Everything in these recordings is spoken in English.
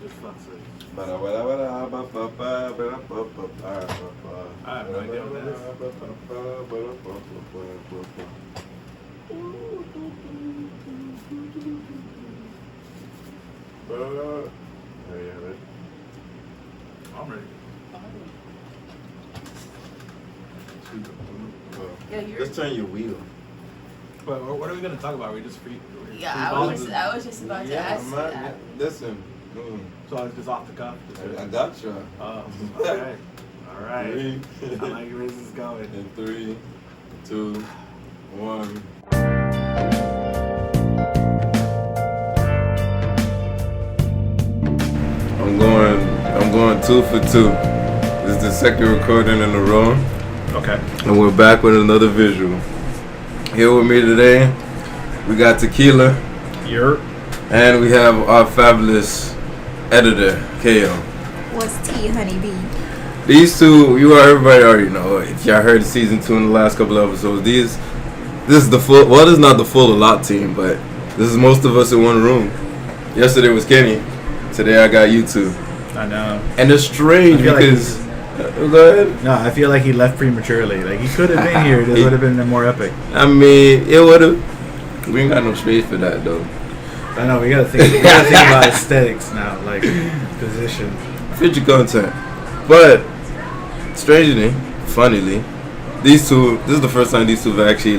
Just fucks with. I have no idea what that Are you ready? I'm ready. Yeah, you're. Just turn your wheel. But what are we gonna talk about? We just free. Yeah, I was just about to ask you that. Listen. So I was just off the cuff. I got you. Oh, okay. All right. 3. I like where this is going. In 3, 2, 1. I'm going 2 for 2. This is the second recording in a row. Okay. And we're back with another visual. Here with me today, we got Tequila Europe. and we have our fabulous editor, Kale. What's tea, honeybee? These two, everybody already know. If y'all heard season 2 in the last couple of episodes, this is the full. Well, this is not the full ALOTT team, but this is most of us in one room. Yesterday was Kenny. Today I got you two. I know. And it's strange because. Go ahead. No, I feel like he left prematurely. Like he could have been here. This would have been more epic. I mean, it would have. We ain't got no space for that though. I know. We gotta think about aesthetics now, like position. Future content, but strangely, funnily, these two. This is the first time these two have actually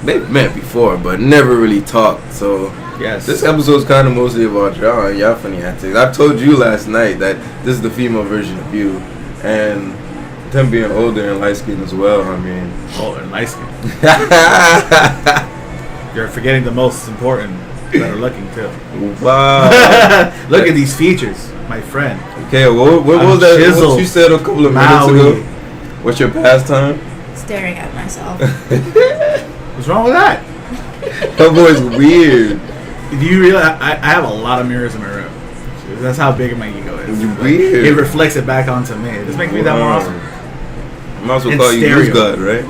they've met before, but never really talked. So yes, this episode's kind of mostly about y'all and y'all funny antics. I told you last night that this is the female version of you, and them being older and light skinned as well. I mean, older and light skinned. You're forgetting the most important. Better looking too. Wow! Look at these features, my friend. Okay, what was that? Chiseled. What you said a couple of minutes ago? What's your pastime? Staring at myself. What's wrong with that? That boy's weird. Do you realize I have a lot of mirrors in my room? That's how big my ego is. You're weird. It reflects it back onto me. It just makes me that more awesome. I might as well In call you stereo. News God, right?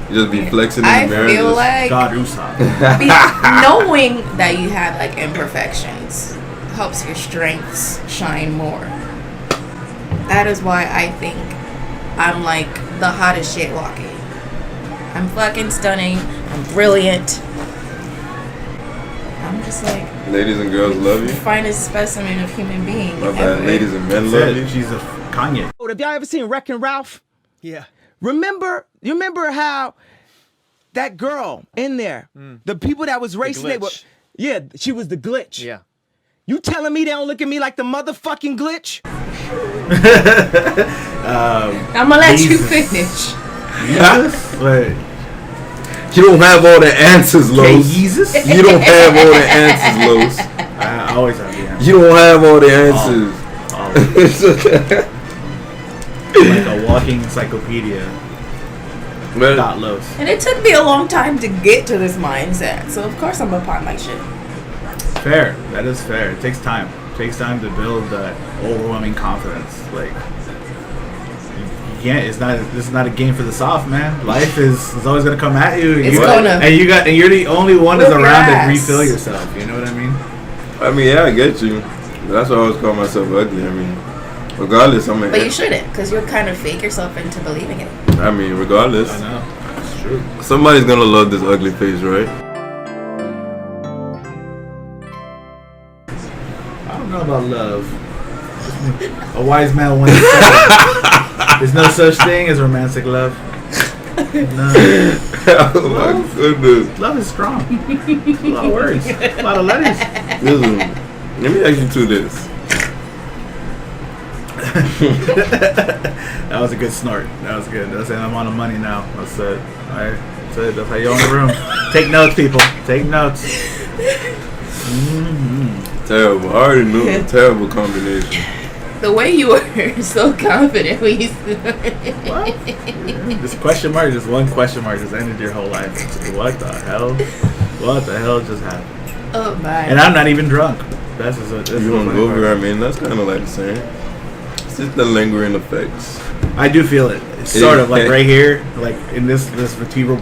You just be flexing in the mirror. I feel like God Usa. knowing that you have like imperfections helps your strengths shine more. That is why I think I'm like the hottest shit walking. I'm fucking stunning. I'm brilliant. I'm just like Ladies and girls love the you. finest specimen of human being. My bad. ever. Ladies and men love you. She's a Kanye. Have y'all ever seen Wreck-It Ralph? Yeah. You remember how that girl in there, the people that was racing, they were, glitch. she was the glitch. Yeah. You telling me they don't look at me like the motherfucking glitch? I'm gonna let you finish. Wait. You don't have all the answers, Los. Jesus? You don't have all the answers, Los. I always have the answer. You don't have all the answers. Like a walking encyclopedia. But Not lows. And it took me a long time to get to this mindset, so of course I'm upon my shit. Fair. That is fair. It takes time. It takes time to build that overwhelming confidence. Like you can't. This is not a game for the soft, man. Life is always gonna come at you. It's gonna. And you're the only one that's Whip your around to ass. refill yourself. You know what I mean? I mean, yeah, I get you. That's why I always call myself ugly. I mean, regardless, But you shouldn't, because you'll kind of fake yourself into believing it. I mean, regardless, I know. It's true. somebody's gonna love this ugly face, right? I don't know about love. A wise man once said, "There's no such thing as romantic love." No. Oh my goodness. Love is strong. A lot of words. A lot of letters. Listen, let me ask you two this. That was a good snort. That was good. That's it. I'm on the money now. That's it. Alright. That's it. That's how you own the room. Take notes, people. Take notes. Terrible. I already knew. Terrible combination. The way you were so confident when you What? This question mark, just one question mark, just ended your whole life. What the hell? What the hell just happened? Oh my. And I'm not even drunk. That's just You don't go over, I mean, that's kind of like the same. It's just the lingering effects. I do feel it. It's sort of like right here, like in this vertebral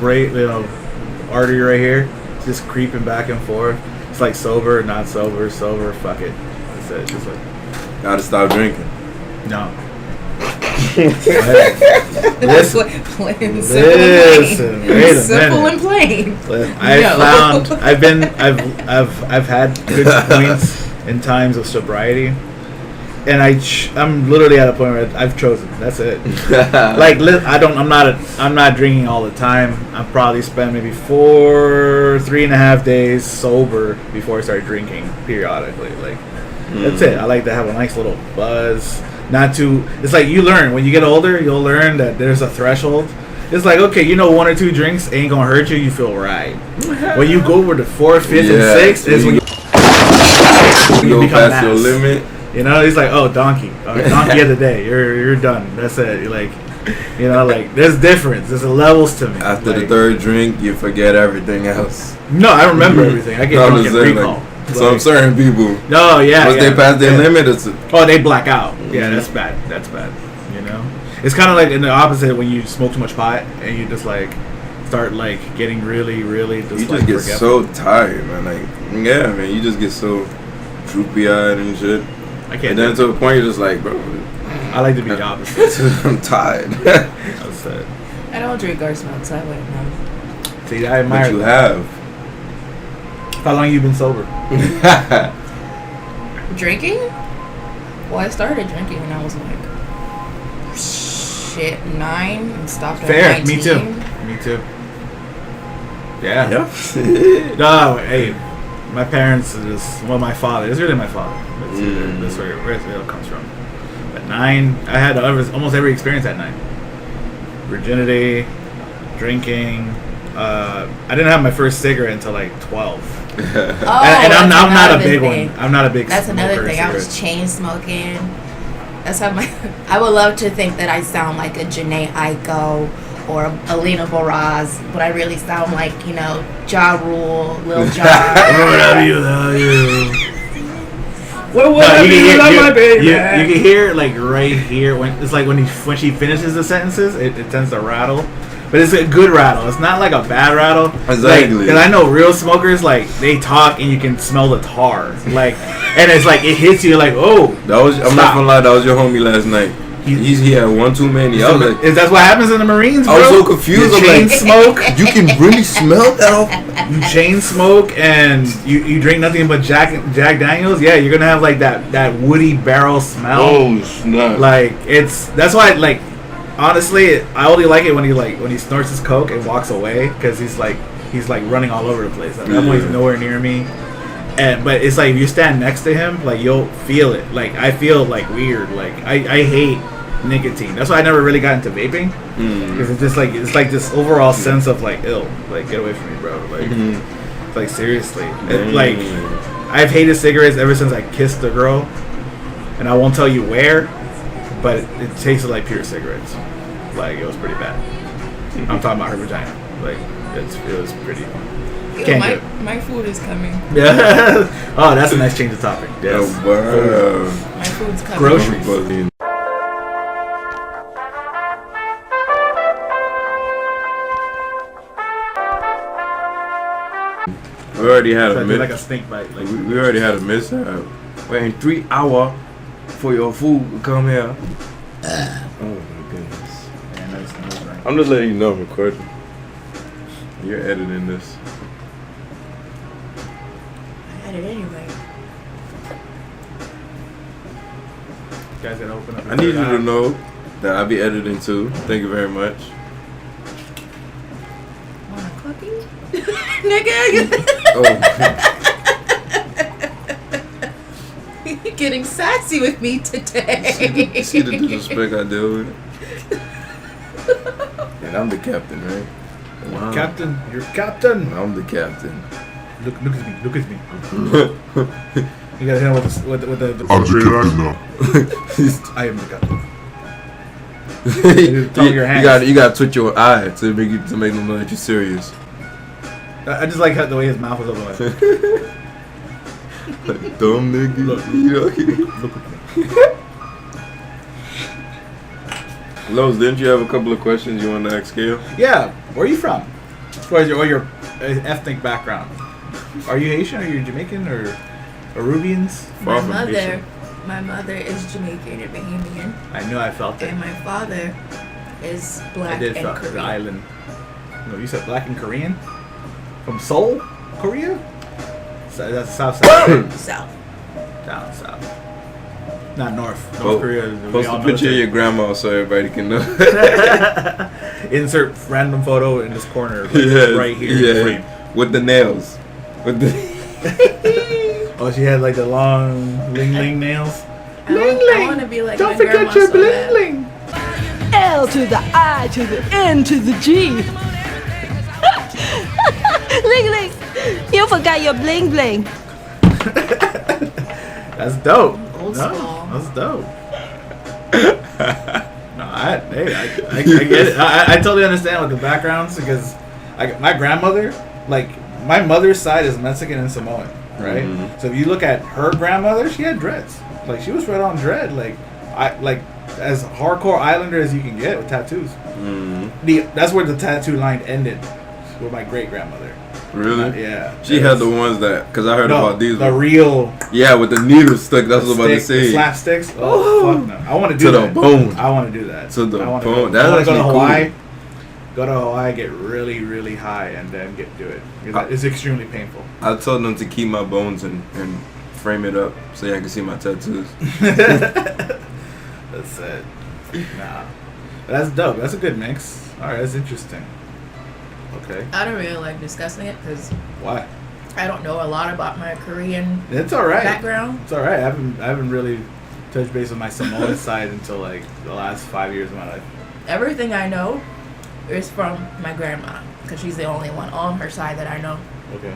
artery right here, just creeping back and forth. It's like sober, not sober, sober. Fuck it. That's it. Just like Gotta stop drinking. No. Listen, Listen, wait a simple minute. and plain. I've had good points in times of sobriety, and I'm literally at a point where I've chosen. That's it. Like I'm not drinking all the time. I probably spend maybe 3.5 days sober before I start drinking periodically. Like that's it. I like to have a nice little buzz. Not too. It's like you learn when you get older. You'll learn that there's a threshold. It's like, okay, 1 or 2 drinks ain't gonna hurt you. You feel right. When you go over the 4th, 5th, and 6th, is when you go become past your mass. limit. It's like, oh, donkey of the day. You're done. That's it. You're like, like there's difference. There's levels to me. After like, the 3rd drink, you forget everything else. No, I remember everything. I get drunk and recall. Some certain people. No, yeah. Once they pass their limit, it's they black out. Yeah, that's bad. That's bad. It's kind of like in the opposite when you smoke too much pot and you just like start like getting really, really. You just get so tired, man. Like, yeah, man. You just get so droopy eyed and shit. I can't. And then to a point, you're just like, bro. I like to be the opposite. I'm tired. That's it. I don't drink or smoke, so I wouldn't know. See, I admire But you that. have. How long you been sober? Drinking? Well, I started drinking when I was like 9 and stopped at Fair. 19. Me too. Yeah. Yep. No, hey, my parents my father. It's really my father. That's where it all comes from. At 9, I had almost every experience at 9. Virginity, drinking. I didn't have my first cigarette until like 12. And I'm not a big one. I'm not a big. That's another thing. I was chain smoking. That's how I would love to think that I sound like a Janae Aiko or Alina Baraz, but I really sound like Ja Rule, Lil Jon. Love you. You can hear like right here when it's like when she finishes the sentences, it tends to rattle. But it's a good rattle. It's not like a bad rattle. Exactly. Because I know real smokers, like, they talk and you can smell the tar. Like, and it's like, it hits you like, oh. I'm not gonna lie, that was your homie last night. He had one too many. I was like, that's what happens in the Marines, bro? I was so confused. You chain smoke. You can really smell that off. You chain smoke and you drink nothing but Jack Daniels. Yeah, you're gonna have like that woody barrel smell. Oh snap! Like that's why like. Honestly, I only like it when he snorts his coke and walks away because he's like running all over the place. That point he's nowhere near me. But it's like if you stand next to him, like you'll feel it. Like I feel like weird. Like I hate nicotine. That's why I never really got into vaping because it's just like this overall sense of like ill. Like get away from me, bro. Like like seriously. Like I've hated cigarettes ever since I kissed a girl, and I won't tell you where. But it tasted like pure cigarettes. Like, it was pretty bad. I'm talking about her vagina. Like, it was pretty... Can't do it. My food is coming. Yeah. Oh, that's a nice change of topic. Yes. Oh, wow. My food's coming. Groceries. We already had a like a snake bite. Like, we already had a mishap. Waiting 3 hours for your food to come here. Oh my goodness. man, that's right. I'm just letting you know I'm recording. You're editing this. I had it anyway. You guys gotta open up. I need you to know that I'll be editing too. Thank you very much. Want a cookie? Nigga. Oh. You're getting sassy with me today. See the disrespect I deal with? And I'm the captain, right? Wow. Captain, you're captain. I'm the captain. Look at me. Look at me. You gotta hit him with the I'm the captain now. I am the captain. Talk with your hands. You gotta twitch your eye to make them know that you're serious. I just like how the way his mouth was open. Like dumb nigga. Look at me. Los, didn't you have a couple of questions you want to ask Kale? Yeah, where are you from? As far as your ethnic background, are you Haitian? Are you Jamaican or Peruvians? My Far from mother Haitian. My mother is Jamaican and Bahamian, I knew I felt it. and my father is black I did and felt the Korean. island. No, you said black and Korean? From Seoul, Korea? So that's south side. South. Down south. Not north. North Korea. we Post all a know picture of that. your grandma so everybody can know. Insert random photo in this corner, like, Yes, right here in the frame. with the nails. With the Oh, she had like the long ling ling nails. I want to be like my grandma so bad. ling. L to the I to the N to the G. Ling Ling, you forgot your bling bling. That's dope. Old No, school. that's dope. No, I get it. I totally understand with the backgrounds because my grandmother, like my mother's side is Mexican and Samoan, right? Mhm. So if you look at her grandmother, she had dreads. Like she was right on dread. Like as hardcore Islander as you can get with tattoos. That's where the tattoo line ended with my great grandmother. really? Yeah. She had the ones that, because I heard about these. The ones. real. Yeah, with the needle stuck. That's what I was about to stick, the say. slapsticks. Oh fuck no! I want to do To the that. bone. I want to do that. To the I wanna bone. Go, That's I want to go to actually Hawaii. cool. Go to Hawaii, get really, really high, and then do it. Because it's extremely painful. I told them to keep my bones and frame it up so y'all can see my tattoos. That's it. Nah, that's dope. That's a good mix. All right, that's interesting. Okay, I don't really like discussing it because why? I don't know a lot about my Korean It's all right. background. It's all right. I haven't really touched base with my Samoan side until like the last 5 years of my life. Everything I know is from my grandma because she's the only one on her side that I know. Okay.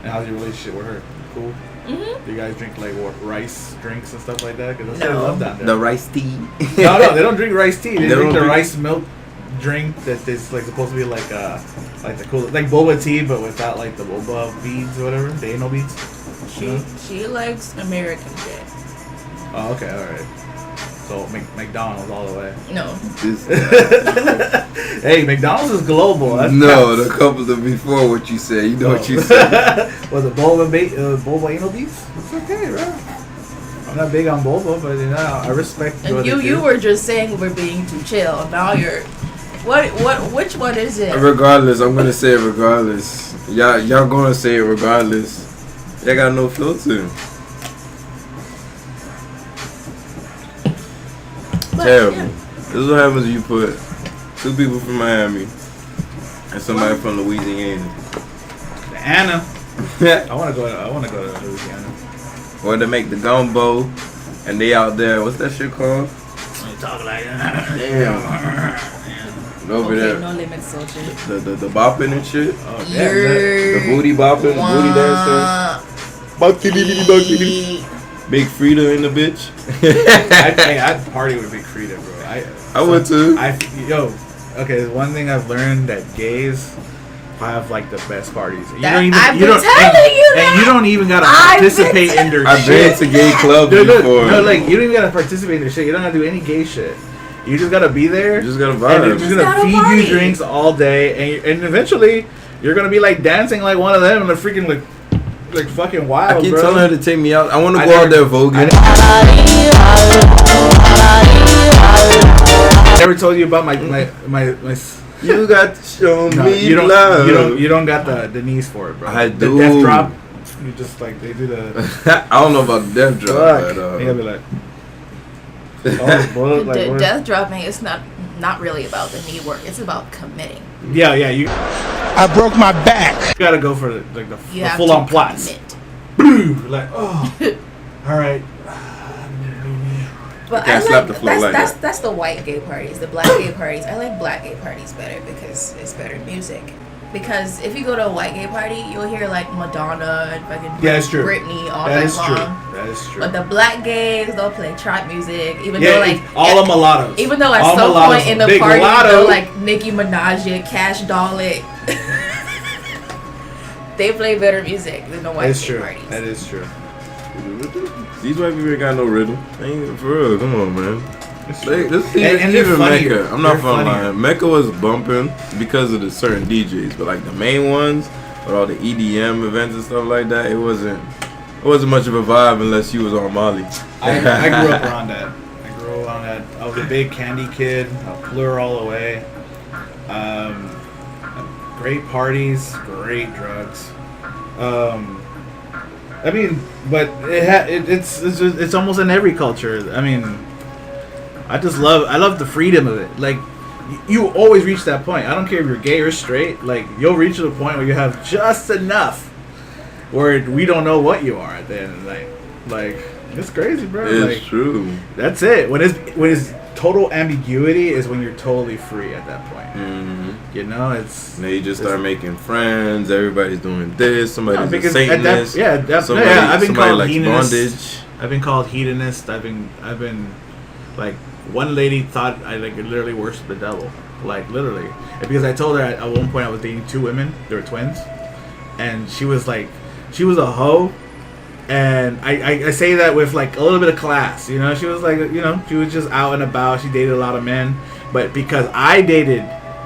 And how's your relationship with her? Cool. Mm-hmm. Do you guys drink like what, rice drinks and stuff like that? Because that's what I No. love down there. The rice tea. No, they don't drink rice tea. They They drink don't the drink- rice milk drink that is like supposed to be like the cool, like boba tea, but without like the boba beads or whatever. The anal beads. She likes American shit. Oh, okay, all right. So McDonald's all the way. No. Hey, McDonald's is global. That's No, the couple of before what you said. You know what you said. Was it boba anal beads? It's okay, bro. I'm not big on boba, but you know I respect. And what they you do. were just saying we're being too chill. Now you're which one is it? Regardless, I'm gonna say it regardless. Y'all gonna say it regardless. Y'all got no filter. But, Terrible. yeah. This is what happens when you put two people from Miami and somebody from Louisiana. Anna. I want to go to Louisiana. Or they make the gumbo and they out there. What's that shit called? You talk like that. Damn. Over Okay, there. no limits, soldier. The bopping and shit. Oh, damn. The booty bopping, booty dancing. Big Frida in the bitch. I'd party with Big Frida, bro. I would too. Okay, there's one thing I've learned that gays have like the best parties. You That- don't even, I've you been don't, telling and, you and that. you don't even gotta I've been participate in their I've been shit. to gay clubs No, before. like you don't even gotta participate in their shit. You don't gotta do any gay shit. You just gotta be there. You just gotta And they're vibe. just Just gonna gotta feed party. you drinks all day, and eventually you're gonna be like dancing like one of them, and they're freaking like fucking wild, I keep bro. telling her to take me out. I want to I go out never- there voguing. I never told you about my You got to show No, me you don't. love. You don't got the knees for it, bro. I The do. death drop. You just like they do the. I don't know about the death drop, Fuck. but You gotta be like. Oh, boy, like The what? death dropping is not really about the knee work. It's about committing. Yeah, you I broke my back. gotta go for the You have full on to plots. commit. Like oh, all right. But can't I slap like the floor like that. that's the white gay parties, the black gay parties. I like black gay parties better because it's better music. Because if you go to a white gay party, you'll hear like Madonna and fucking Yeah, it's true. Britney all That night is true. long. That is true. But the black gays, they'll play trap music, even Yeah, though like all the mulattoes. even though at All some mulattoes, point in the big party, mulatto. they'll like Nicki Minaj it, Cash Doll it. They play better music than the white That is gay true. parties. That is true. these white people ain't got no rhythm. Ain't for real. Come on, man. It's They, true. this even, And they're even funnier. Mecca. I'm not They're fun funnier. lying. Mecca was bumping because of the certain DJs, but like the main ones with all the EDM events and stuff like that, it wasn't It wasn't much of a vibe unless you was on Molly. I grew up around that. I was a big candy kid. I blew her all away. Great parties, great drugs. I mean, but it's almost in every culture. I mean, I love the freedom of it. Like, you always reach that point. I don't care if you're gay or straight. Like, you'll reach to the point where you have just enough where we don't know what you are at the end of the night. Like, it's crazy, bro. It's like, true. That's it. When it's total ambiguity is when you're totally free at that point. Mm-hmm. You know, it's. And then you just start making friends. Everybody's doing this. Somebody's a At Satanist. I've been called likes hedonist. bondage. I've been called hedonist. I've been like, one lady thought I like literally worshiped the devil, like literally, and because I told her at one point I was dating 2 women. They were twins, and she was a hoe. And I say that with like a little bit of class, you know. She was like, you know, she was just out and about. She dated a lot of men, but because I dated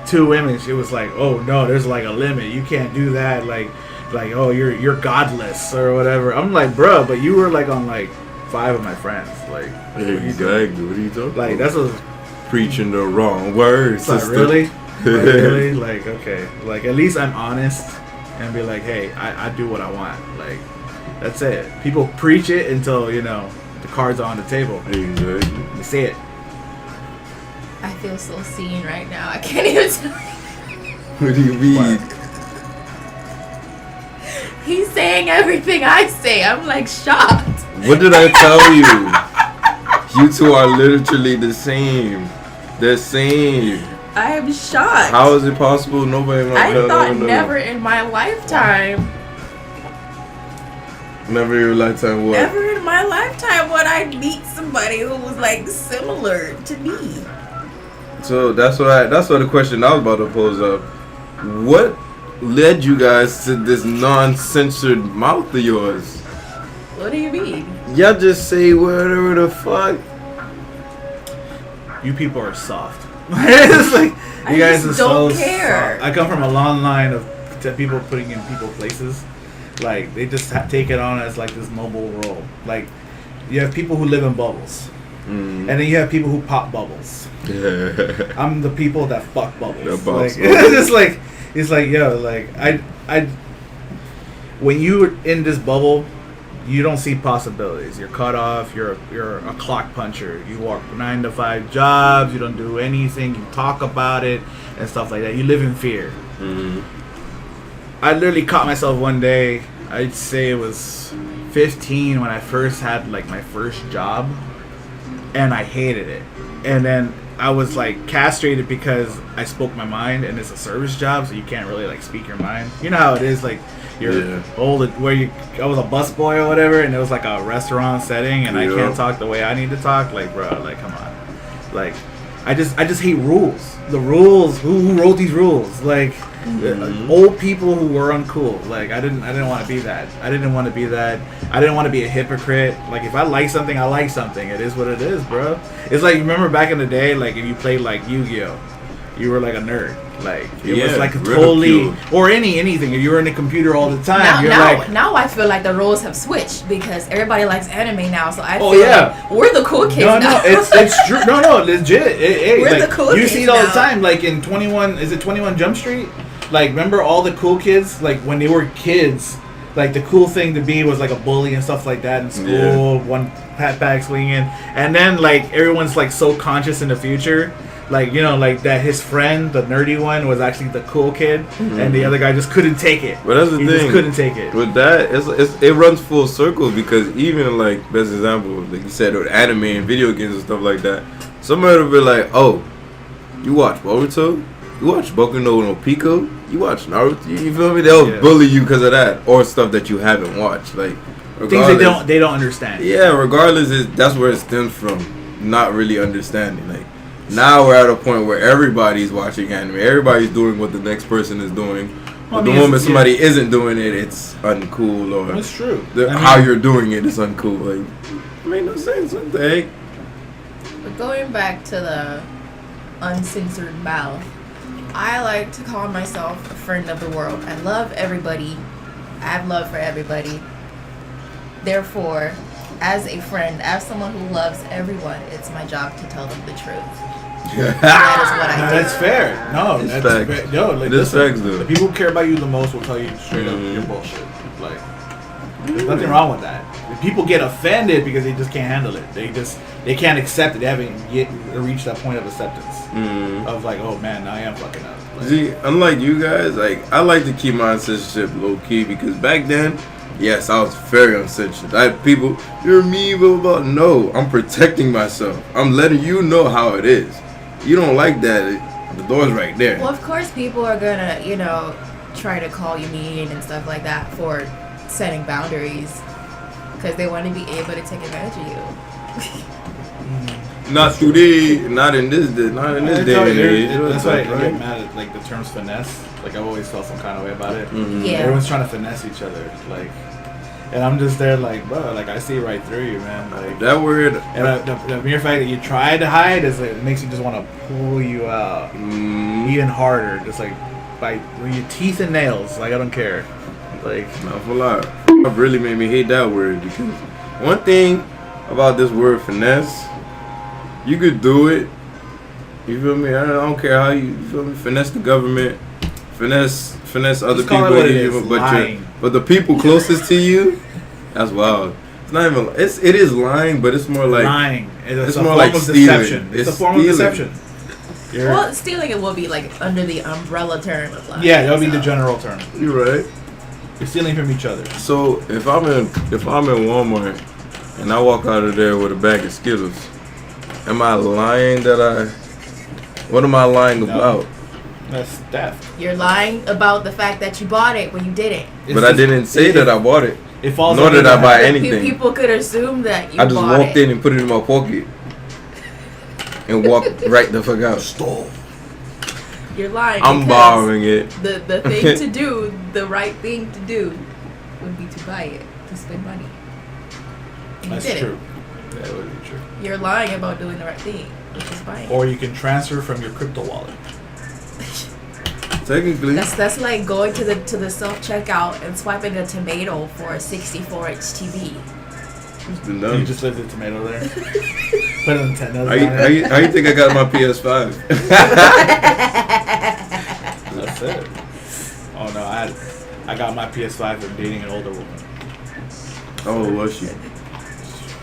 2 women, she was like, oh no, there's like a limit. You can't do that. Like oh, you're godless or whatever. I'm like, bro, but you were like on like 5 of my friends. Like, Exactly. What are you talking like about? that's Preaching the wrong words. like, really, like, really, like, okay, like at least I'm honest and be like, hey, I do what I want. Like, that's it. People preach it until, you know, the cards are on the table. Exactly. They say it. I feel so seen right now. I can't even tell. What do you mean? He's saying everything I say. I'm like shocked. What did I tell you? You two are literally the same. The same. I am shocked. How is it possible? Nobody. I thought never in my lifetime. Never in your lifetime. What? Never in my lifetime would I meet somebody who was like similar to me. So that's what the question I was about to pose up. What led you guys to this non-censored mouth of yours? What do you mean? Y'all just say whatever the fuck. You people are soft. It's like, you guys just are don't so care. soft. I come from a long line of people putting in people places. Like, they just take it on as like this mobile role. Like, you have people who live in bubbles. And then you have people who pop bubbles. Yeah. I'm the people that fuck bubbles. That Like, bubbles. it's like, yo, like, I when you're in this bubble, you don't see possibilities. You're cut off. You're a clock puncher. You work 9 to 5 jobs. You don't do anything. You talk about it and stuff like that. You live in fear. I literally caught myself one day. I'd say it was 15 when I first had like my first job, and I hated it. And then I was like castrated because I spoke my mind, and it's a service job, so you can't really like speak your mind. You know how it is, like you're old where I was a busboy or whatever, and it was like a restaurant setting, and I can't talk the way I need to talk. Like, bro, like come on, like I just hate rules. The rules. Who wrote these rules? Like. Old people who were uncool. Like, I didn't want to be that. I didn't want to be that. I didn't want to be a hypocrite. Like, if I like something, I like something. It is what it is, bro. It's like, remember back in the day, like if you played like Yu-Gi-Oh, you were like a nerd. Like, it was like a totally, or anything. If you were in the computer all the time, now I feel like the roles have switched because everybody likes anime now. So I feel like we're the cool kids now. No, it's true. No, legit. We're like, the cool you kids see it all now. the time. Like in 21, is it 21 Jump Street? Like, remember all the cool kids? Like, when they were kids, like, the cool thing to be was, like, a bully and stuff like that in school, one pat bag swinging. And then, like, everyone's, like, so conscious in the future. Like, you know, like, that his friend, the nerdy one, was actually the cool kid. And the other guy just couldn't take it. But that's the thing. He just couldn't take it. With that, it runs full circle because even, like, best example, like you said, with anime and video games and stuff like that, somebody will be like, oh, you watch Boruto? You watch Boku no Pico? You watch Naruto? You feel me? They'll bully you because of that, or stuff that you haven't watched. Like, things they don't understand. Yeah, regardless, that's where it stems from. Not really understanding. Like, now we're at a point where everybody's watching anime. Everybody's doing what the next person is doing. But the moment somebody isn't doing it, it's uncool. Or that's true. How you're doing it is uncool. Like, it made no sense. What the heck? But going back to the uncensored mouth, I like to call myself a friend of the world. I love everybody. I have love for everybody. Therefore, as a friend, as someone who loves everyone, it's my job to tell them the truth. That is what I do. That's fair. No, It's that's facts. fair. No, like, It is listen, facts, though. the people who care about you the most will tell you straight up your bullshit. Like, there's nothing wrong with that. People get offended because they just can't handle it. They can't accept it. They haven't yet reached that point of acceptance of like, oh man, I am fucking up. Like, See, unlike you guys, like I like to keep my censorship low key because back then, yes, I was very uncensored. I had people, you're me, blah, blah, blah. No, I'm protecting myself. I'm letting you know how it is. You don't like that, the door's right there. Well, of course, people are gonna, try to call you mean and stuff like that for setting boundaries because they want to be able to take advantage of you. Not today, not in this day and age. That's why I get mad at like the terms finesse. Like I've always felt some kind of way about it. Yeah. Everyone's trying to finesse each other. Like, and I'm just there like, bro, like I see right through you, man. Like That word. and the mere fact that you try to hide is like, it makes you just want to pull you out even harder. Just like by your teeth and nails. Like I don't care. Like Not for lot. It really made me hate that word because one thing about this word finesse, you could do it. You feel me? I don't care how you feel me. Finesse the government, finesse other Just call it people, what it is, lying. but the people closest to you, that's wild. It's not even. It is lying, but it's more like lying. It's a more form like of stealing. deception. It's a form of stealing. deception. Well, stealing it will be like under the umbrella term of lying. Yeah, that would be the so. general term. You're right. You're stealing from each other. So if I'm in Walmart and I walk out of there with a bag of Skittles, am I lying what am I lying about? That's theft. You're lying about the fact that you bought it when you didn't. But I didn't say that I bought it. It falls Nor under did I the- buy Pe- anything. People could assume that you I just bought walked it. in and put it in my pocket and walked right the fuck out. Stole. You're lying. I'm because borrowing it. The thing to do, the right thing to do, would be to buy it, to spend money. And That's you did true. That would be true. it. You're lying about doing the right thing, which is buying. Or you can transfer from your crypto wallet. Technically, That's like going to the self checkout and swiping a tomato for a 64-inch TV. it's been You done. just left the tomato there. Put an antenna. How you think I got my PS5? That's it. Oh no, I got my PS5 from dating an older woman. Oh, was she?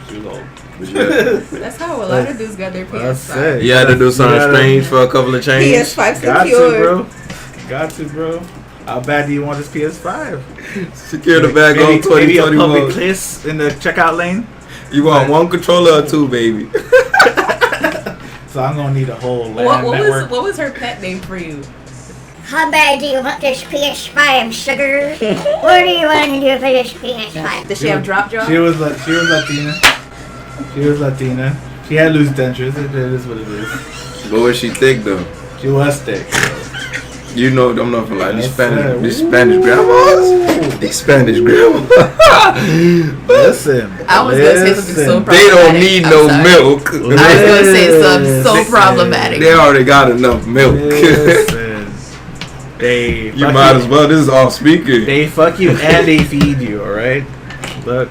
She was old. Yeah. That's how a lot of dudes got their That's PS5. it. You had to do something You gotta- strange for a couple of change. PS5 Got to, secured. bro. Got to, bro. How bad do you want this PS5? Secure the bag on Maybe a public 2021. kiss in the checkout lane. You want one controller or two, baby? So I'm gonna need a whole LAN What network. was her pet name for you? How bad do you want this PS5, sugar? What do you want to do for this PS5? Does she have drop? She was Latina. She was Latina. She had loose dentures. It is what it is. But what she think though? She was thick. You know, I'm not gonna lie. These Yes, sir. Spanish grandmas. These Spanish grandmas. Listen. I was gonna say something so They don't problematic. need I'm no sorry. milk. I was gonna say something so problematic. They already got enough milk. Listen. They You fuck might as well. This is off speaker. They fuck you and they feed you. All right. Look.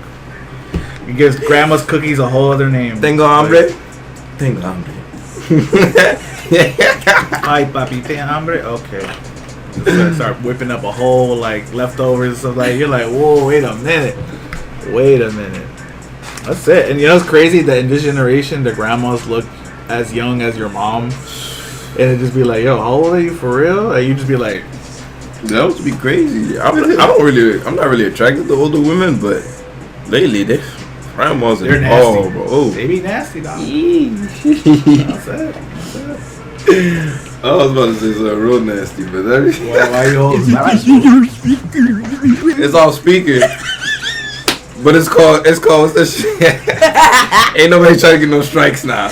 You give grandma's cookies a whole other name. Tengo hambre. Tengo hambre. Hi, papi, ¿tienes hambre? Okay. So start whipping up a whole like leftovers and stuff like. You're like, whoa, wait a minute. That's it. And you know what's crazy? That in this generation, the grandmas look as young as your mom, and it just be like, yo, how old are you for real? And you just be like, That would be crazy. I'm not really attracted to older women, but lately they grandmas they're and nasty. bro. They be nasty, dog. That's it. I was about to say something real nasty, but that Why you holding it's off speaker. But it's called what's that shit? Ain't nobody trying to get no strikes now.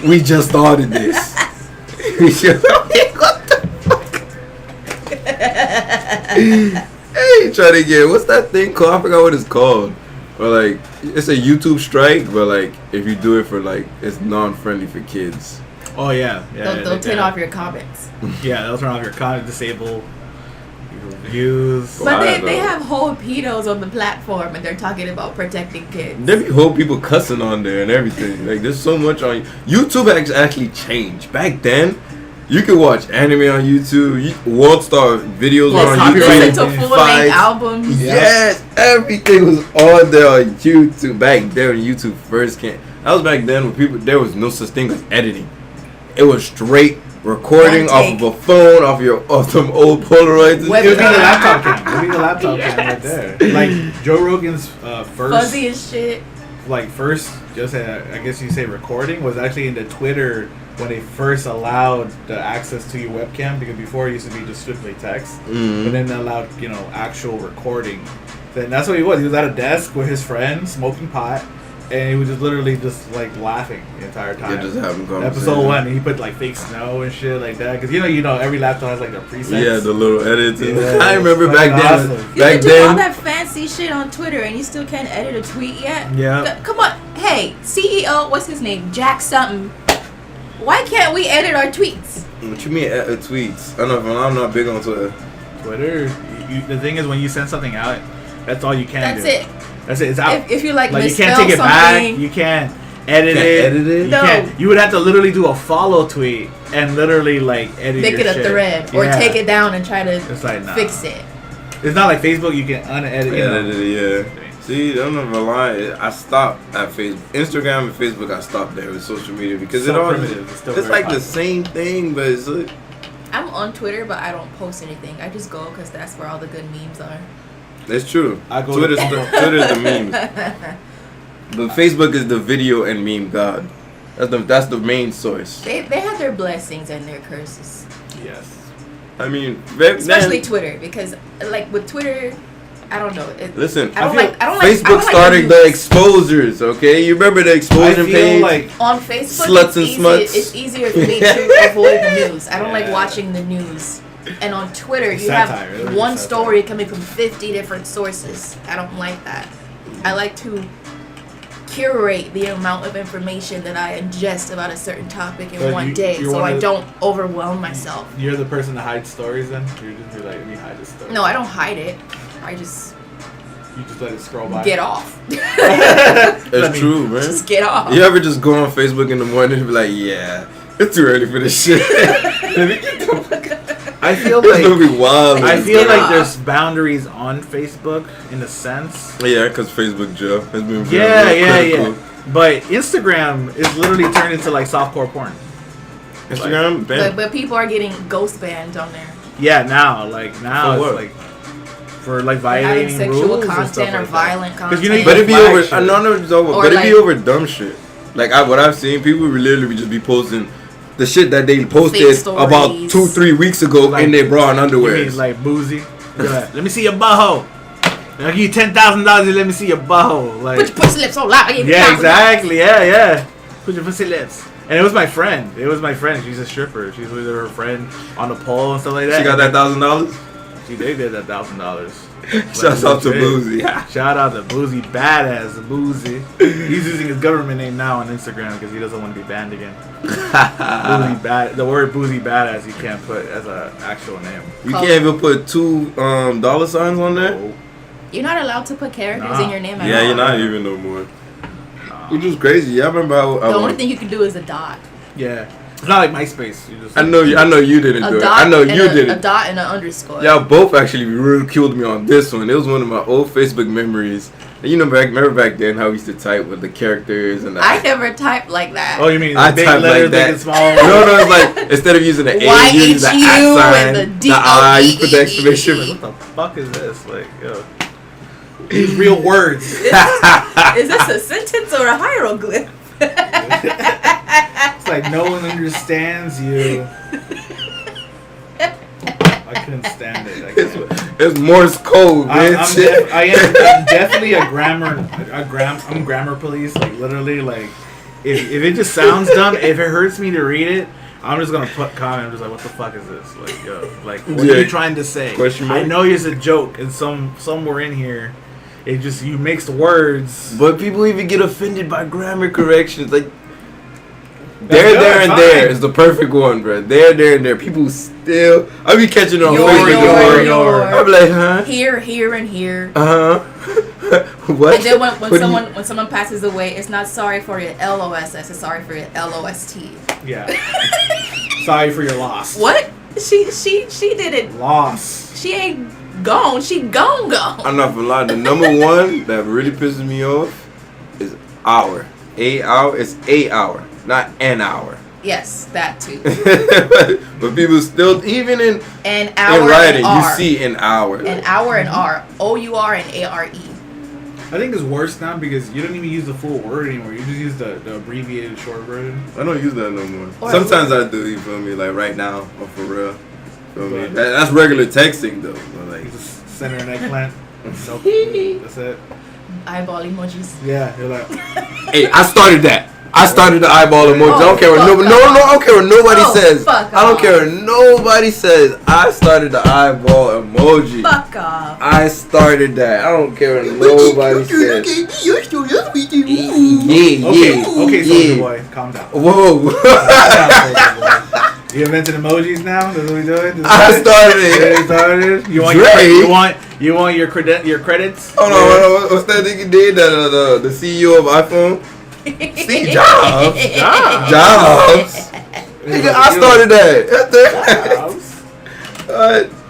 We just started this. What the fuck? Hey, trying to get what's that thing called? I forgot what it's called. But like it's a YouTube strike, but like if you do it for like it's non-friendly for kids. Oh yeah. They'll turn off your comments. Yeah, they'll turn off your comment, disable. views. But Why, they though? have whole pedos on the platform, and they're talking about protecting kids. There be whole people cussing on there and everything. Like, there's so much on YouTube. Has actually changed. Back then, you could watch anime on YouTube. World Star videos were on Listen YouTube. to full-length albums. Yes, everything was on there on YouTube. Back then, when YouTube first came. That was back then when there was no such thing as editing. It was straight recording One off take. of a phone, off some old Polaroids. Web- It would be the laptop cam. It would be the laptop cam right Yes. there. Like Joe Rogan's first, Fuzzy as shit. I guess you say recording was actually in the Twitter when they first allowed the access to your webcam, because before it used to be just strictly text, but then they allowed actual recording. Then that's what he was. He was at a desk with his friend smoking pot, and he was just literally just like laughing the entire time. Yeah, just having conversation. Episode 1, he put like fake snow and shit like that, because every laptop has like their presets. Yeah, the little edits. Yeah, I remember it's back fucking then. awesome. You Back can do all then, that fancy shit on Twitter, and you still can't edit a tweet yet. Yeah. Come on, hey CEO, what's his name? Jack something. Why can't we edit our tweets? what you mean tweets? I don't know. I'm not big on Twitter. Twitter. The thing is, when you send something out, that's all you can That's do. it. That's it. It's out. If you like you misspell can't take it back. something, You can't edit Can't it. edit it? You No. can't. You would have to literally do a follow tweet and literally like edit make your it a shit. thread or Yeah. take it down and try to It's like, nah. fix it. It's not like Facebook. You can unedit. Yeah. See, I'm not gonna lie. I stopped at Facebook, Instagram, and Facebook. I stopped there with social media because So it all primitive. It's still it's very like the popular. same thing, but it's like, I'm on Twitter, but I don't post anything. I just go because that's where all the good memes are. it's true. I go Twitter's to- Twitter's the memes, but Facebook is the video and meme god. That's the main source. They had their blessings and their curses. Yes. I mean, back Especially then, Twitter, because like with Twitter, I don't know. listen, I don't feel like Facebook started the exposures. Okay, you remember the I explosion feel page? like on Facebook. Sluts and it's smuts. It's easier for me to avoid the news. I don't like Yeah. watching the news. And on Twitter, It's you satire, have really, one it's story coming from 50 different sources. I don't like that. I like to curate the amount of information that I ingest about a certain topic in So one you- day, you're so one I of the- don't overwhelm myself. you're the person that hides stories. Then you're just be like, let me hide this story. No, I don't hide it. I just You just let it scroll by. get off. It's true, man. Just get off. You ever just go on Facebook in the morning and be like, yeah, it's too early for this shit. Let me get the fuck out. I feel It's like gonna be wild. I man. feel Get like off. there's boundaries on Facebook in a sense. Yeah, because Facebook jail has been very, Yeah, very yeah, critical. yeah. But Instagram is literally turned into like softcore porn. Instagram, bam. But people are getting ghost banned on there. Yeah, now For it's what? like for like Like having violating sexual rules and stuff content or like that. violent 'Cause you content. know you But it be flag over. shit. I know it's over. Or But it be like- over dumb shit. Like what I've seen, people will literally just be posting the shit that they Fake posted stories. about 2-3 weeks ago Like- in their bra and You underwear. mean like boozy? You're like, let me see your butthole. I'll give you $10,000 and let me see your butthole. Like, Put your pussy lips on loud. I give you yeah, $1,000. exactly. Yeah. Put your pussy lips. And it was my friend. She's a stripper. She's with her friend on the pole and stuff like that. She got that $1,000. They did that $1,000. Shouts out to Boozy. Shout out to Boozy Badass Boozy. He's using his government name now on Instagram because he doesn't want to be banned again. The word Boozy Badass you can't put as an actual name. You can't even put $2 dollar signs on there. Oh, You're not allowed to put characters Nah. in your name at Yeah, all. you're not even no more. Which is crazy. I remember how The only thing you can do is a dot. yeah. It's not like MySpace. You just I know you didn't A do it. dot I know and you a didn't. dot and an underscore. Y'all both actually ridiculed me on this one. It was one of my old Facebook memories. And you know, remember back then how we used to type with the characters and the I never typed like that. Oh, you mean I big type letters, like that. big and small? No, it's like instead of using the A, you use the YHU at sign, and the the I, you put the DOEE. exclamation. What the fuck is this? Like, yo. These real words. Is this a sentence or a hieroglyph? It's like no one understands you. I couldn't stand it. I can't. It's Morse code, man. I'm definitely a grammar. I'm grammar police. Like literally, like if it just sounds dumb, if it hurts me to read it, I'm just gonna put comment. I'm just like, what the fuck is this? Like, yo, like what Yeah. are you trying to say? Question mark? I know it's a joke, and somewhere in here, it just you mix the words. But people even get offended by grammar corrections. Like, There, and there is the perfect one, bro. There, and there. People still. I be catching it on Facebook. Your. I'm like, huh? Here, and here. What? And then when someone passes away, it's not sorry for your LOSS, it's sorry for your LOST. Yeah. Sorry for your loss. What? She did it. Loss. She ain't gone. She gone. I'm not gonna lie. The number one that really pisses me off is hour. 8 hour. It's 8 hour, not an hour. Yes, that too. But people still, even in hour writing, and you R. see an hour. An hour and R. OUR and ARE. I think it's worse now because you don't even use the full word anymore. You just use the abbreviated short version. I don't use that no more. Or Sometimes I do, you feel me? Like right now, or for real. Feel me? That's regular texting though. But like, You just center an eggplant. Nope. That's it. Eyeball emojis. Yeah, you're like, hey, I started that. I started the eyeball emoji. I don't care what no, I don't care what nobody says. I don't care what nobody says. I started the eyeball emoji. Fuck off. I started that. I don't care what nobody says. okay, Soldier Boy, calm down. Whoa. You invented emojis now? That's what we doing? I started it. You started? You want your credits? Hold on. What's that thing you did? The CEO of iPhone? Steve Jobs. Jobs. Nigga, I started that.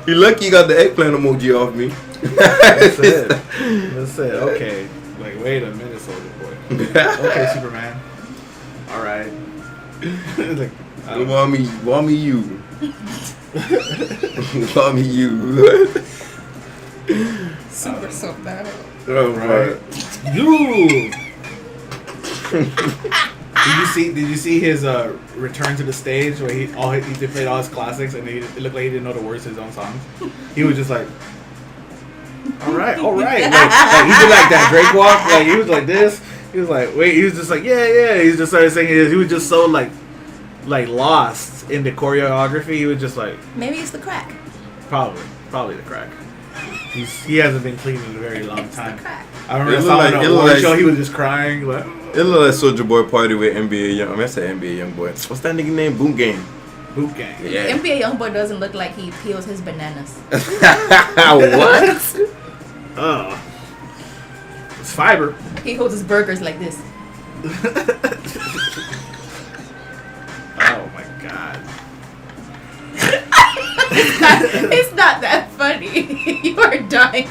You lucky you got the eggplant emoji off me. That's it. Okay. Like, wait a minute, Soldier Boy. Okay, Superman. All right. Like, Want me you. Want me you. Super so bad. Oh, right. You. Did you see his return to the stage where he played all his classics and it looked like he didn't know the words to his own songs? He was just like, all right. Like, he did like that Drake walk. Like he was like this. He was like, wait. He was just like, yeah. He just started singing. He was just so like lost in the choreography. He was just like, maybe it's the crack. probably the crack. He hasn't been clean in a very long time. I remember It I saw looked him like- on it a looked award like- show. He was just crying. Like, It look like Soulja Boy party with NBA Young. I mean, I said NBA Young Boy. What's that nigga name? Boom Gang. boot gang. Yeah. NBA Youngboy doesn't look like he peels his bananas. What? Oh, it's fiber. He holds his burgers like this. Oh my god. It's not that funny. You are dying.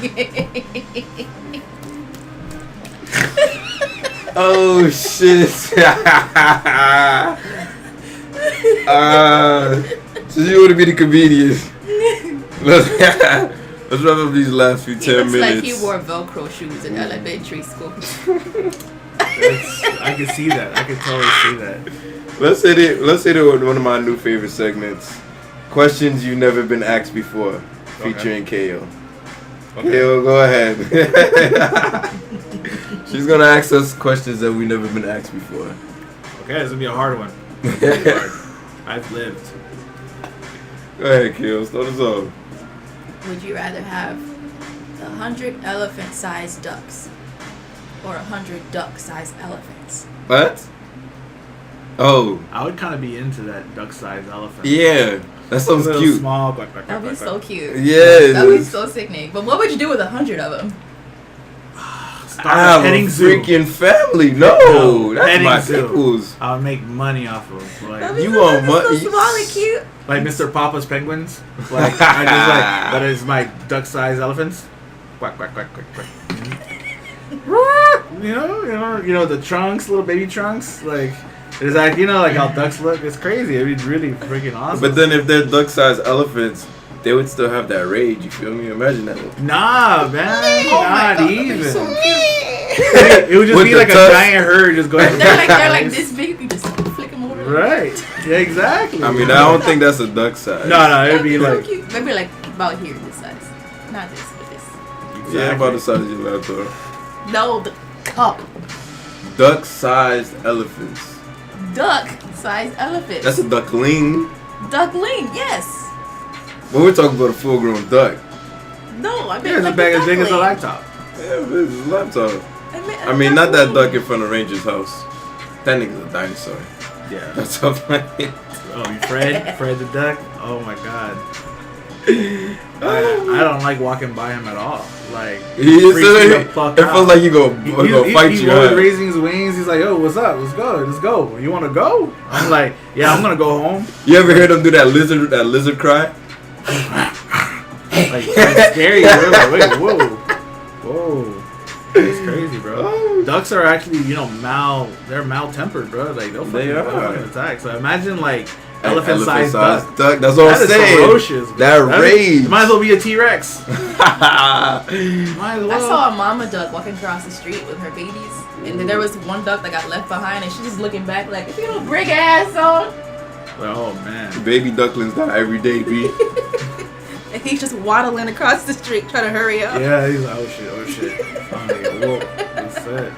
Oh shit. So you want to be the comedian? Let's wrap up these last few 10 He looks minutes. like he wore Velcro shoes in elementary school. I can see that. I can totally see that. Let's hit it with one of my new favorite segments. Questions you never been asked before, featuring Kayo. Kayo, go ahead. She's gonna ask us questions that we never been asked before. Okay, this is gonna be a hard one. I've lived. Go ahead, Kale. Start us off. Would you rather have 100 elephant-sized ducks or 100 duck-sized elephants? What? Oh. I would kind of be into that duck-sized elephant. Yeah. That sounds Little cute. Small. That'd be so cute. Yeah. That'd be so sickening. But what would you do with 100 of them? I have a freaking family. No, that's petting my zoo. people's. I would make money off of. Like, That'd be You so, want money? so small and cute. like Mr. Papa's penguins. Like I just like that is my duck-sized elephants. Quack quack quack quack quack. You know the trunks, little baby trunks. Like it's like like how ducks look. It's crazy. It'd be really freaking awesome. But then if they're duck-sized elephants, they would still have that rage. You feel me? Imagine that. nah, man, Oh my not God, even. so cute. It would just With be the like a tusk. giant herd just going. They're like this big. You can just flick them over. Right. Yeah, exactly. I mean, I don't think that's a duck size. No, it'd be So like cute. Maybe like about here, this size. Not this, but this. Yeah, about the size of your laptop. No, the cup. Duck-sized elephants. Duck-sized elephant. That's a duckling. duckling. Yes. But we're talking about a full-grown duck. No, I meant it's like a bag a as big as a duckling. laptop. Yeah, but it's a laptop. I meant I a mean, not that duckling. duck in front of Ranger's house. That nigga's a dinosaur. Yeah. That's so funny. Oh, you Fred the duck? Oh my god. I don't like walking by him at all. Like, It freaks me the fuck out. feels like he go fight He's you. always raising his wings. He's like, "Yo, what's up? Let's go. You want to go?" I'm like, "Yeah, I'm gonna go home." You ever heard him do that lizard cry? Like, it's scary, bro. Wait, whoa. It's crazy, bro. Ducks are actually, they're maltempered, bro. Like, they'll fucking attack. So imagine, like, elephant-sized duck. That's what I'm saying. Ferocious, bro. That rage. Might as well be a T-Rex. Might as well. I saw a mama duck walking across the street with her babies, and then there was one duck that got left behind, and she's just looking back like, if you don't bring your ass on. Oh, man. Baby ducklings die every day, B. And he's just waddling across the street trying to hurry up. Yeah, he's like, oh shit. I'm like, whoa, what's that?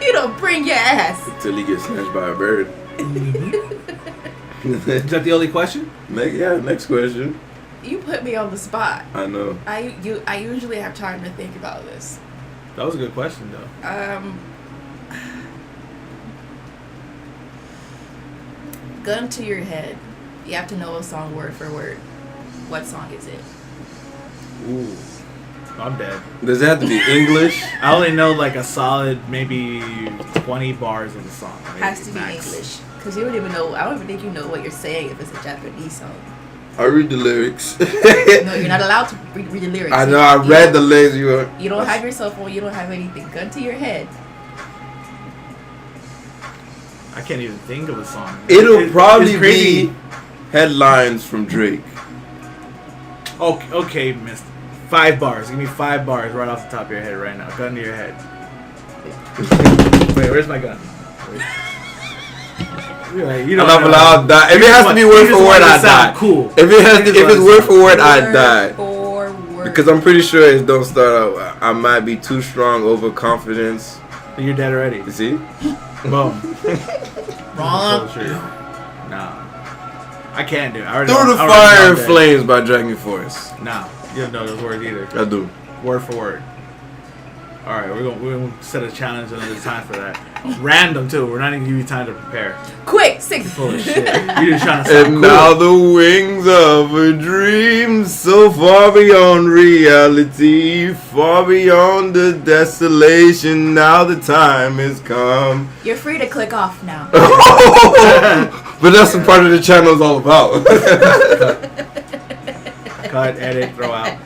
You don't bring your ass. Until he gets snatched by a bird. Is that the only question? Next question. You put me on the spot. I know. I usually have time to think about this. That was a good question, though. Gun to your head. You have to know a song word for word. What song is it? Ooh. I'm dead. Does it have to be English? I only know like a solid maybe 20 bars of the song. Has to be English. Because you don't even know, I don't even think you know what you're saying if it's a Japanese song. I read the lyrics. No, you're not allowed to read the lyrics. I know, I read the lyrics. You don't have your cell phone, you don't have anything. Gun to your head. I can't even think of a song. It'll probably be Headlines from Drake. Okay, mister. 5 bars. Give me 5 bars right off the top of your head right now. Gun to your head. Wait, where's my gun? I'm not allowed to die. If it has to be word for word, I die. Cool. If it's word for word, I die. For word. Because I'm pretty sure it don't start out. I might be too strong, overconfidence. You're dead already. You see? Boom. Wrong. Nah. I can't do it. I already Through the Fire and Flames by Dragon Force. Nah. You don't know those words either. I do. Word for word. Alright, we're gonna set a challenge another time for that. Random too. We're not even giving you time to prepare. Quick, 6. Full of shit. You're just trying to sound And cool. now the wings of a dream, so far beyond reality, far beyond the desolation. Now the time has come. You're free to click off now. But that's what part of the channel is all about. Cut, edit, throw out.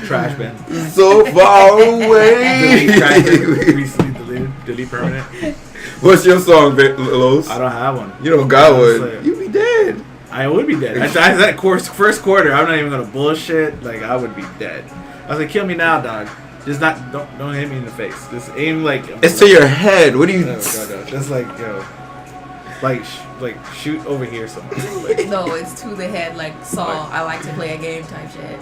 Trash bin. So far away. Delete trash bin. Recently deleted. Delete permanent. What's your song, Los? I don't have one. You don't got Honestly. one. You be dead. I would be dead. That first quarter, I'm not even gonna bullshit. Like I would be dead. I was like, kill me now, dog. Just don't hit me in the face. Just aim like. It's to your head. What do you? No. Just like like shoot over here something. Like, No, it's to the head like Saul. I like to play a game type shit.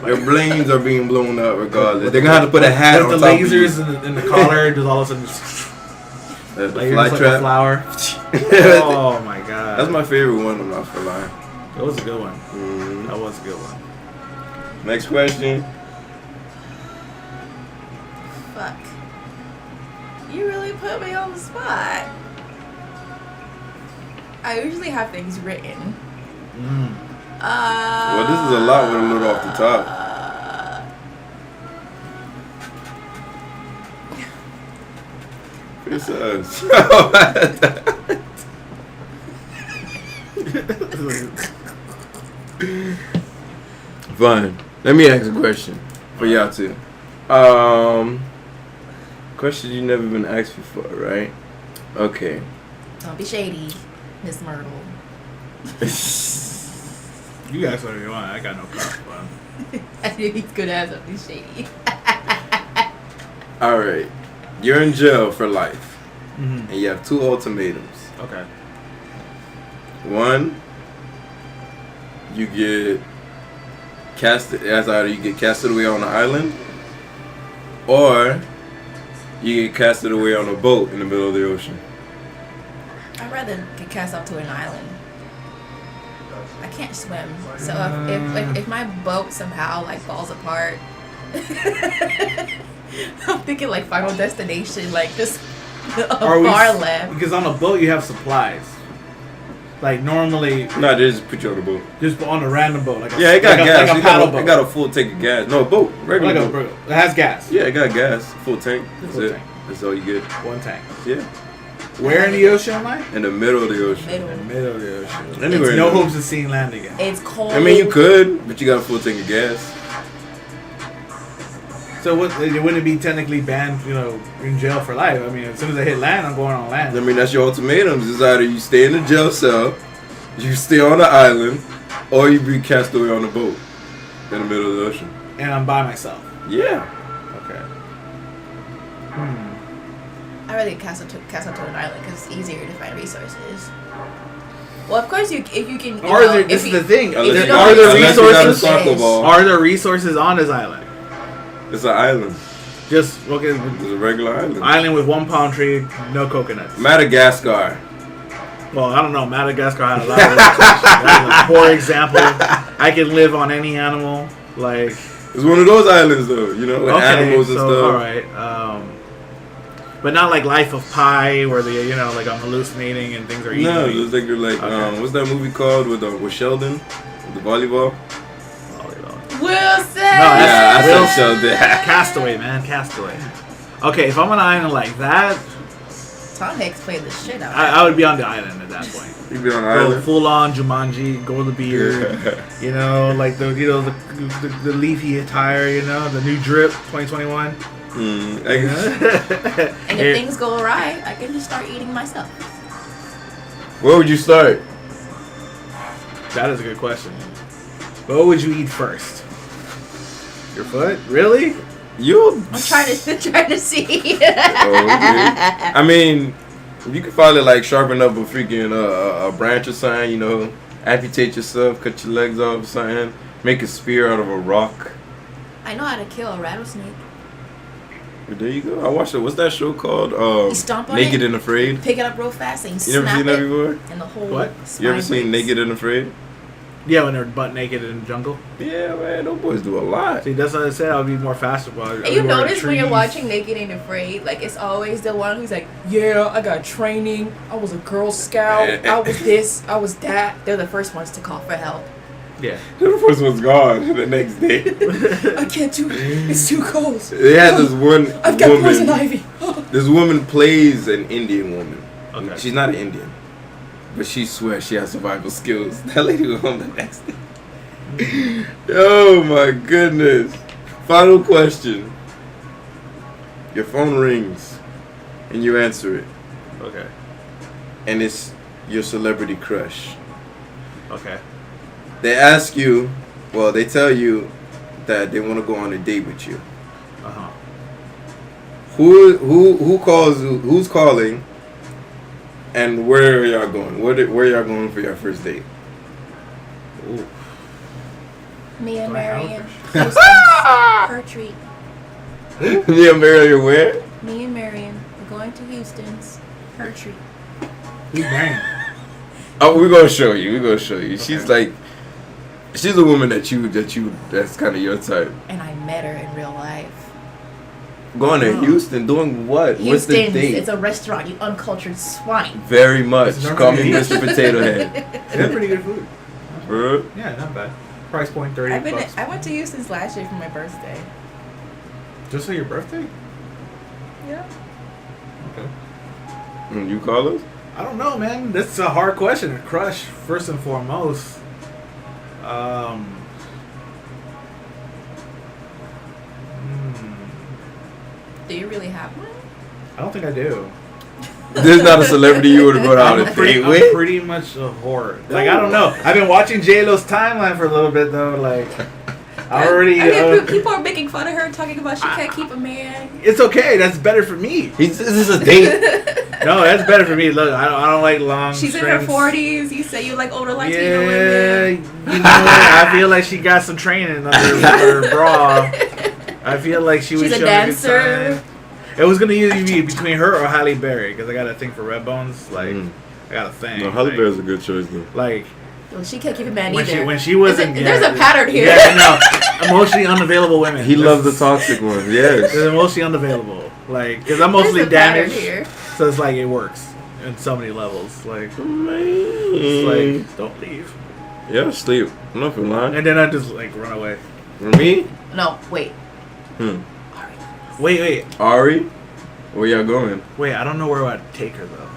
Your brains are being blown up regardless. They're gonna have to put a hat on the top lasers of in the collar, just all of a sudden. the Like you're fly just like a trap. flower. Oh my god. That's my favorite one. I'm not for lying. That was a good one. Mm-hmm. That was a good one. Next question. Fuck. You really put me on the spot. I usually have things written. Well, this is a lot with a little off the top. It says. Fine. Let me ask a question for y'all too. Question you never been asked before, right? Okay. Don't be shady, Miss Myrtle. You guys whatever you want. I got no problem. I knew he's good as don't be shady. All right. You're in jail for life, Mm-hmm. and you have 2 ultimatums. Okay. One, you get casted. As either you get casted away on an island, or you get casted away on a boat in the middle of the ocean. I'd rather get cast off to an island. I can't swim, so if my boat somehow like falls apart, I'm thinking like Final Destination, like just far left. Because on a boat you have supplies. Like normally, Nah, they just put you on the boat. just on a random boat. Like Yeah, it got gas. Like a It paddle got, boat. it got a full tank of gas. No, a boat. Regular Like a boat. boat. It has gas. Yeah, it got gas. Full tank. That's Full it. tank. That's all you get. One tank. Yeah. Where in the ocean am I? In the middle of the ocean. Middle. In the middle of the ocean. Anywhere. No in the- hopes of seeing land again. It's cold. I mean, you could, but you got a full tank of gas. So what? It wouldn't be technically banned, in jail for life. I mean, as soon as I hit land, I'm going on land. I mean, that's your ultimatums. It's either you stay in the jail cell, you stay on the island, or you be cast away on a boat in the middle of the ocean. And I'm by myself. Yeah. Okay. I really cast out to an island because it's easier to find resources. Well, of course, if you can. This is the thing. if you Unless don't Are there unless you got a resources? soccer ball. Are there resources on this island? It's an island. Just okay. It's a regular island. Island with one palm tree, no coconuts. Madagascar. Well, I don't know. Madagascar had a lot of resources. That's a poor example. I can live on any animal. Like It's one of those islands, though. You know, with animals and stuff. all right. But not like Life of Pi, where they, like I'm hallucinating and things are eating No, me. it's like you're like, Okay. what's that movie called with Sheldon, with the volleyball? Wilson. Yeah, I Will- said Sheldon. Castaway, man, Castaway. Okay, if I'm on an island like that, Tom Hanks played the shit out. I would be on the island at that point. You be on the Go island. full on Jumanji, go the beard, like the leafy attire, the new drip 2021. And if things go awry, I can just start eating myself. Where would you start? That is a good question. What would you eat first? Your foot? Really? You. I'm trying to see. Oh, okay. I mean, you could probably like sharpen up a freaking a branch or something. Amputate yourself, cut your legs off or something. Make a spear out of a rock. I know how to kill a rattlesnake. But there you go. I watched it. What's that show called? You stomp on Naked it, and Afraid. pick it up real fast, and You never snap seen that it, before? and the whole What? spine You ever seen breaks. Naked and Afraid? Yeah, when they're butt naked in the jungle. Yeah, man. Those boys do a lot. See, that's what I said. I'll be more faster. And you notice when you're watching Naked and Afraid, like it's always the one who's like, yeah, I got training, I was a Girl Scout, I was this, I was that. They're the first ones to call for help. Yeah. The first one's gone the next day. I can't do it. It's too cold. They had this one I've got woman. poison ivy. This woman plays an Indian woman. Okay. She's not an Indian, but she swears she has survival skills. That lady was home the next day. Oh my goodness. Final question. Your phone rings and you answer it, Okay. and it's your celebrity crush. Okay. They ask you, well, they tell you that they want to go on a date with you. Uh-huh. Who calls? Who's calling? And where are y'all going? Where y'all going for your first date? Ooh. Me and Do I have a Marion. crush? Her treat. Me and Marion where? Me and Marion. We're going to Houston's. Her treat. Who's Marion? Oh, we're gonna show you. We're gonna show you. She's like, she's a woman that's kind of your type. And I met her in real life. Going to Houston, doing what? What's the Houston's. date? It's a restaurant, you uncultured swine. Very much. It's Call me normally- Mr. Potato Head. They have pretty good food. Bro. Yeah, not bad. Price point $30. I went to Houston's last year for my birthday. Just for your birthday? Yeah. Okay. You call us? I don't know, man. That's a hard question. A crush, first and foremost. Do you really have one? I don't think I do. There's not a celebrity you would go out I'm and pretty, date I'm with. pretty much a whore. Like, I don't know. I've been watching J-Lo's timeline for a little bit, though. Like, I already... people are making fun of her, talking about she can't keep a man. It's okay. That's better for me. This is a date. No, that's better for me. Look, I don't like long She's strings. in her 40s. You say you like older Latino Yeah, women. you know what? I feel like she got some training under her bra. I feel like she was She's a showing dancer. good signs. It was gonna either be between her or Halle Berry because I got a thing for red bones. Like, I got a thing. No, Halle like, Berry's a good choice though. Like Well, she can't keep a man when either. she wasn't. There's a pattern here. Yeah, no, emotionally unavailable women. He loves the toxic ones. Yes. They're emotionally unavailable. Like, because I'm There's mostly a pattern damaged. here. So it's like it works in so many levels. Like, it's like don't leave. Yeah, sleep. I'm not feeling lying. And then I just like run away. For me? No, wait. Wait. Ari? Where y'all going? Wait, I don't know where I'd take her though.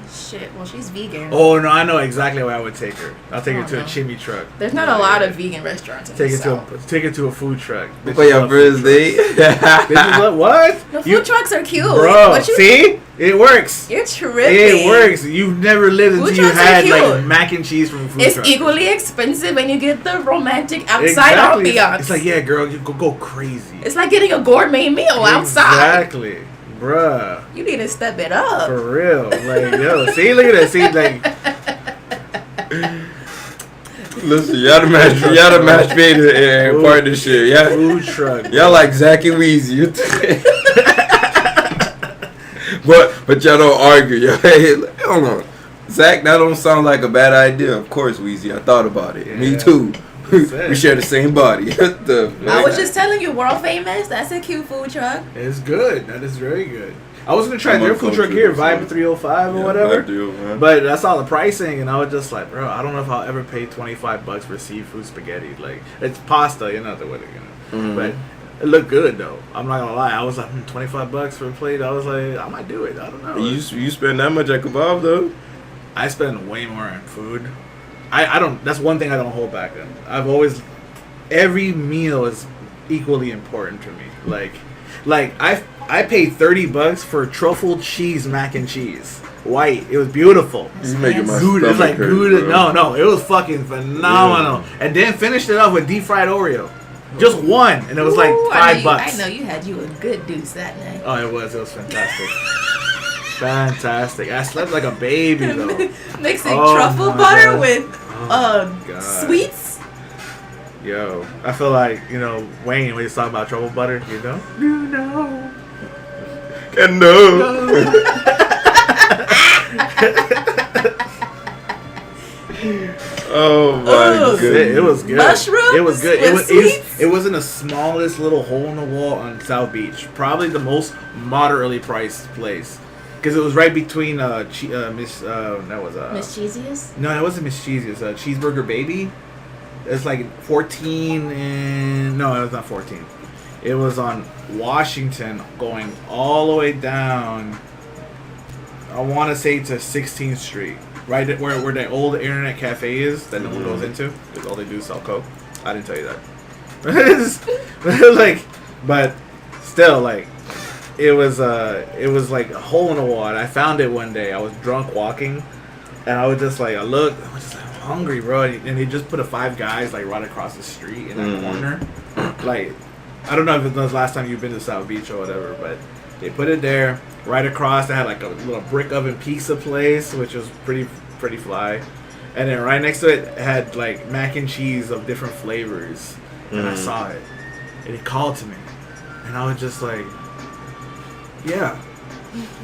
Shit, well, she's vegan. Oh no, I know exactly where I would take her. I'll take her to no. a chimney truck. There's not a lot of vegan restaurants in Take the her South. take her to a food truck. For your first date? Bitches love what? The food trucks are cute. Bro, What you, see? It works. You're tripping. It works. You've never lived Food until you trucks are had like cute. mac and cheese from a food It's truck. equally expensive and you get the romantic outside ambiance. It's like, yeah, girl, you go crazy. It's like getting a gourmet meal outside. Exactly. Bruh. You need to step it up. For real. Like, yo, see, look at that. See, like, Listen, y'all the match made in partnership. Yeah, food truck. y'all like Zach and Weezy. but y'all don't argue. Yo, hey, hold on. Zach, that don't sound like a bad idea. Of course, Weezy. I thought about it. Yeah. Me too. We share the same body. I was just telling you, world famous. That's a cute food truck. It's good. That is very good. I was gonna try I'm their on food truck culture, here, so- Vibe 305 or whatever. man. But I saw the pricing and I was just like, bro, I don't know if I'll ever pay $25 for seafood spaghetti. Like, it's pasta, you know what they're gonna. But it looked good though. I'm not gonna lie. I was like, $25 for a plate. I was like, I might do it. I don't know. You spend that much at kebab though? I spend way more on food. I don't. That's one thing I don't hold back on. I've always, every meal is equally important to me. Like I paid $30 for truffle cheese mac and cheese, white. It was beautiful. You making my Good. It was like stomach good. hurt, bro. No, it was fucking phenomenal. Yeah. And then finished it off with deep fried Oreo, just one, and it was like Ooh, $5. I know you had you a good deuce that night. Oh, it was fantastic. Fantastic. I slept like a baby though. Mixing Oh truffle my butter God. with God. sweets. Yo, I feel like, Wayne, when he's talking about truffle butter, no. And no. Oh my Ugh. goodness. It was good. Mushrooms It was good. with sweets? It was in the smallest little hole in the wall on South Beach. Probably the most moderately priced place. Because it was right between that was Miss Cheesiest? no, that wasn't Miss Cheesy. It's Cheeseburger Baby. It's like 14 and no, it was not 14. It was on Washington, going all the way down. I want to say to 16th Street, right where the old internet cafe is that no one goes into because all they do is sell coke. I didn't tell you that. but still, it was like a hole in the wall. And I found it one day. I was drunk walking, and I was just like, I was just like, I'm hungry, bro. And they just put a Five Guys right across the street in that corner. I don't know if it was the last time you've been to South Beach or whatever, but they put it there right across. They had like a little brick oven pizza place, which was pretty fly. And then right next to it had like mac and cheese of different flavors. And I saw it, and he called to me, and I was just like, yeah,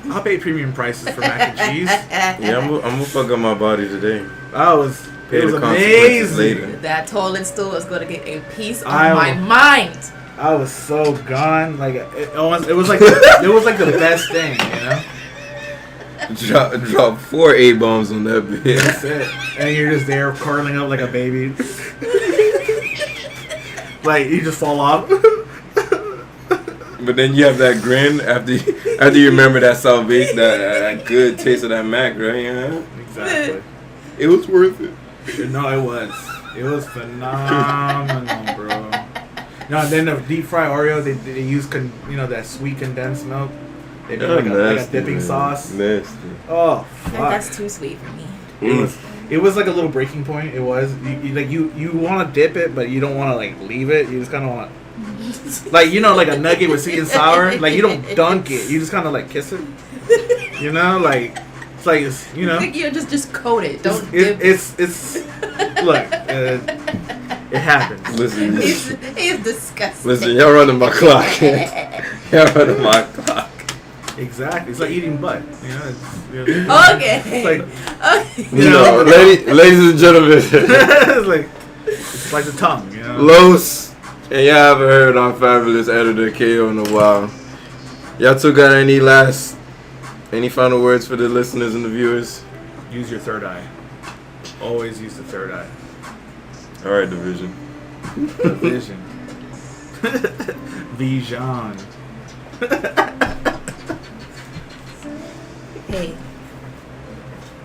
I'll pay premium prices for mac and cheese. Yeah, I'm gonna fuck up my body today. It was Pay the consequences amazing. later. That toilet stool is going to get a piece of I my will- mind. I was so gone. Like it was like the best thing, Drop 4 A-bombs on that bitch. That's it. And you're just there curling up like a baby. Like you just fall off. But then you have that grin after you remember that South Beach, that good taste of that mac, right? Yeah. Exactly. It was worth it. No, it was. It was phenomenal, bro. No, and then the deep fried Oreo, they use that sweet condensed milk. They do like a dipping sauce. Nasty. Oh, I fuck. think that's too sweet for me. It was like a little breaking point. It was you want to dip it, but you don't want to Mm-hmm. leave it. You just kind of want like a nugget with sweet and sour. Like you don't dunk it. You just kind of kiss it. It's like I think you just coat it. Don't dip. It's look. It happens. Listen, He's disgusting. listen, y'all running my clock. Y'all running my clock. Exactly. It's like eating butt. Okay. It's like Ladies and gentlemen, it's like the tongue. Los, and y'all haven't heard our fabulous editor Kayo in a while. Y'all two got any last Any final words for the listeners and the viewers? Use your third eye. Always use the third eye. All right, Division. The vision. Vision. Hey,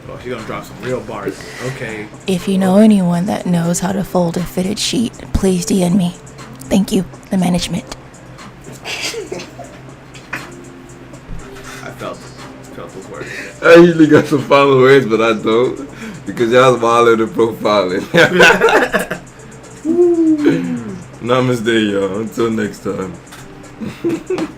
Oh, she's gonna drop some real bars. Okay. If you know anyone that knows how to fold a fitted sheet, please DM me. Thank you, the management. I felt those words. I usually got some final words, but I don't because y'all wildin' and profiling. Namaste, y'all. Until next time.